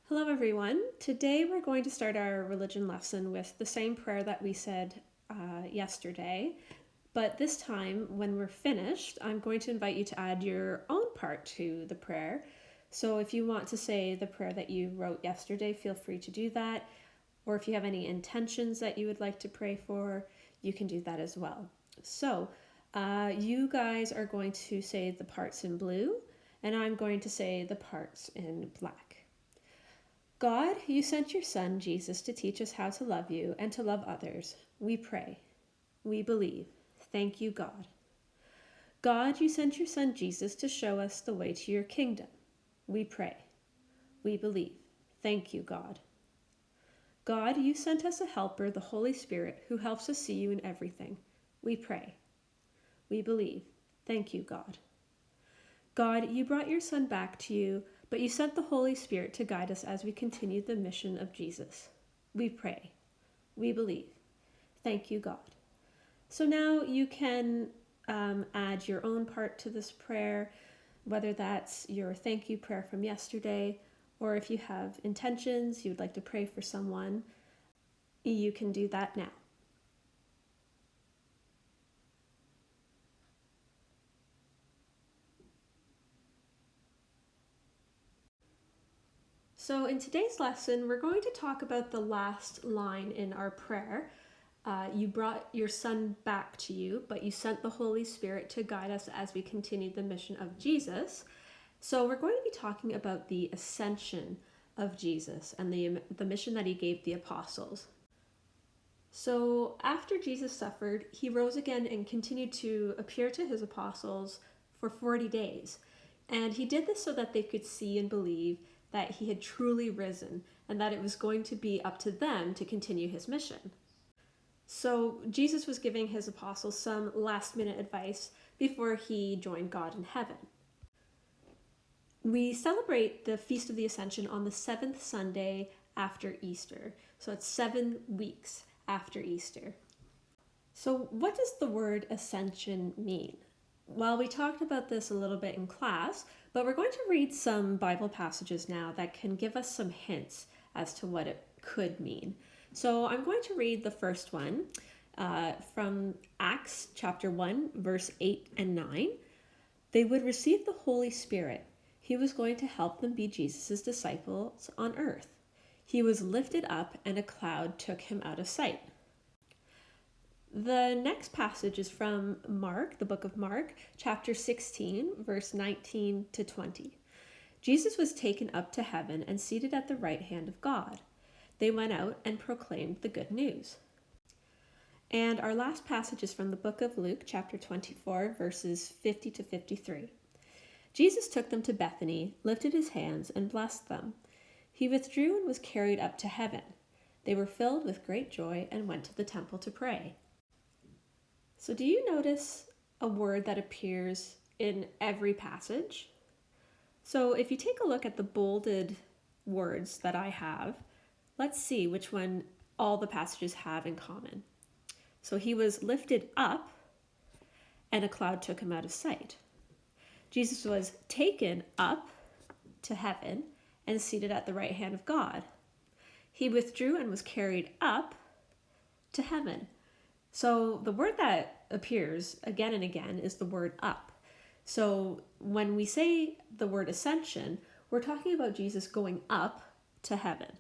Hello everyone. Today we're going to start our religion lesson with the same prayer that we said yesterday, but this time when we're finished, I'm going to invite you to add your own part to the prayer. So if you want to say the prayer that you wrote yesterday, feel free to do that. Or if you have any intentions that you would like to pray for, you can do that as well. So you guys are going to say the parts in blue, and I'm going to say the parts in black. God, you sent your Son, Jesus, to teach us how to love you and to love others. We pray. We believe. Thank you, God. God, you sent your Son, Jesus, to show us the way to your kingdom. We pray. We believe. Thank you, God. God, you sent us a helper, the Holy Spirit, who helps us see you in everything. We pray. We believe. Thank you, God. God, you brought your Son back to you, but you sent the Holy Spirit to guide us as we continue the mission of Jesus. We pray. We believe. Thank you, God. So now you can add your own part to this prayer, whether that's your thank you prayer from yesterday, or if you have intentions, you would like to pray for someone, you can do that now. So in today's lesson, we're going to talk about the last line in our prayer. You brought your Son back to you, but you sent the Holy Spirit to guide us as we continue the mission of Jesus. So we're going to be talking about the ascension of Jesus and the mission that he gave the apostles. So after Jesus suffered, he rose again and continued to appear to his apostles for 40 days. And he did this so that they could see and believe that he had truly risen and that it was going to be up to them to continue his mission. So Jesus was giving his apostles some last-minute advice before he joined God in heaven. We celebrate the Feast of the Ascension on the 7th Sunday after Easter. So it's 7 weeks after Easter. So what does the word ascension mean? Well, we talked about this a little bit in class, but we're going to read some Bible passages now that can give us some hints as to what it could mean. So I'm going to read the first one from Acts chapter 1, verse 8 and 9. They would receive the Holy Spirit. He was going to help them be Jesus' disciples on earth. He was lifted up and a cloud took him out of sight. The next passage is from Mark, the book of Mark, chapter 16, verse 19 to 20. Jesus was taken up to heaven and seated at the right hand of God. They went out and proclaimed the good news. And our last passage is from the book of Luke, chapter 24, verses 50 to 53. Jesus took them to Bethany, lifted his hands, and blessed them. He withdrew and was carried up to heaven. They were filled with great joy and went to the temple to pray. So do you notice a word that appears in every passage? So if you take a look at the bolded words that I have, let's see which one all the passages have in common. So he was lifted up and a cloud took him out of sight. Jesus was taken up to heaven and seated at the right hand of God. He withdrew and was carried up to heaven. So the word that appears again and again is the word up. So when we say the word ascension, we're talking about Jesus going up to heaven.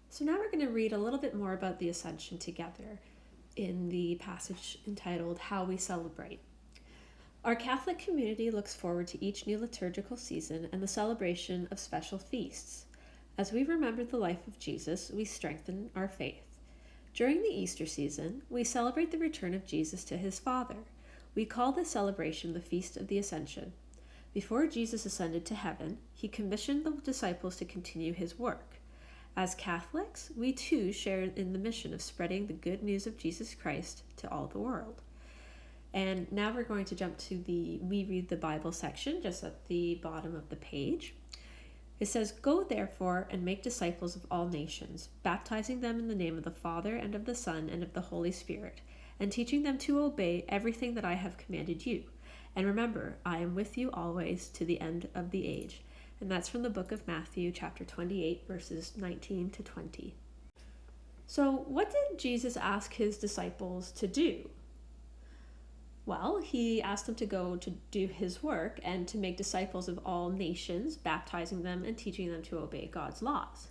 So now we're going to read a little bit more about the ascension together in the passage entitled How We Celebrate. Our Catholic community looks forward to each new liturgical season and the celebration of special feasts. As we remember the life of Jesus, we strengthen our faith. During the Easter season, we celebrate the return of Jesus to his Father. We call this celebration the Feast of the Ascension. Before Jesus ascended to heaven, he commissioned the disciples to continue his work. As Catholics, we too share in the mission of spreading the good news of Jesus Christ to all the world. And now we're going to jump to the We Read the Bible section, just at the bottom of the page. It says, "Go therefore and make disciples of all nations, baptizing them in the name of the Father and of the Son and of the Holy Spirit, and teaching them to obey everything that I have commanded you. And remember, I am with you always to the end of the age." and that's from the book of Matthew, chapter 28, verses 19 to 20. So, what did Jesus ask his disciples to do? Well, he asked them to go to do his work and to make disciples of all nations, baptizing them and teaching them to obey God's laws.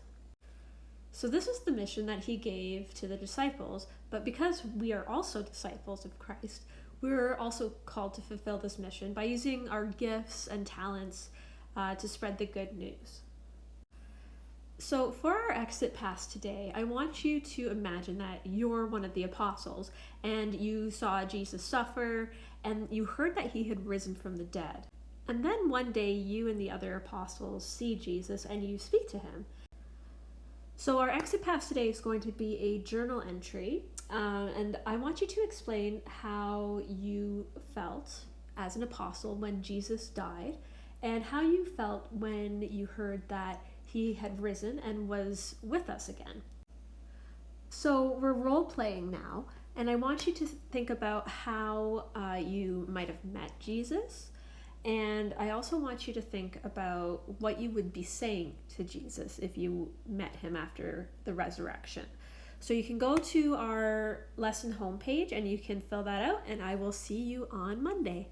So this was the mission that he gave to the disciples, but because we are also disciples of Christ, we're also called to fulfill this mission by using our gifts and talents to spread the good news. So for our exit pass today, I want you to imagine that you're one of the apostles and you saw Jesus suffer and you heard that he had risen from the dead. And then one day you and the other apostles see Jesus and you speak to him. So our exit pass today is going to be a journal entry, and I want you to explain how you felt as an apostle when Jesus died and how you felt when you heard that he had risen and was with us again. So we're role playing now, and I want you to think about how you might have met Jesus, and I also want you to think about what you would be saying to Jesus if you met him after the resurrection. So you can go to our lesson homepage and you can fill that out, and I will see you on Monday.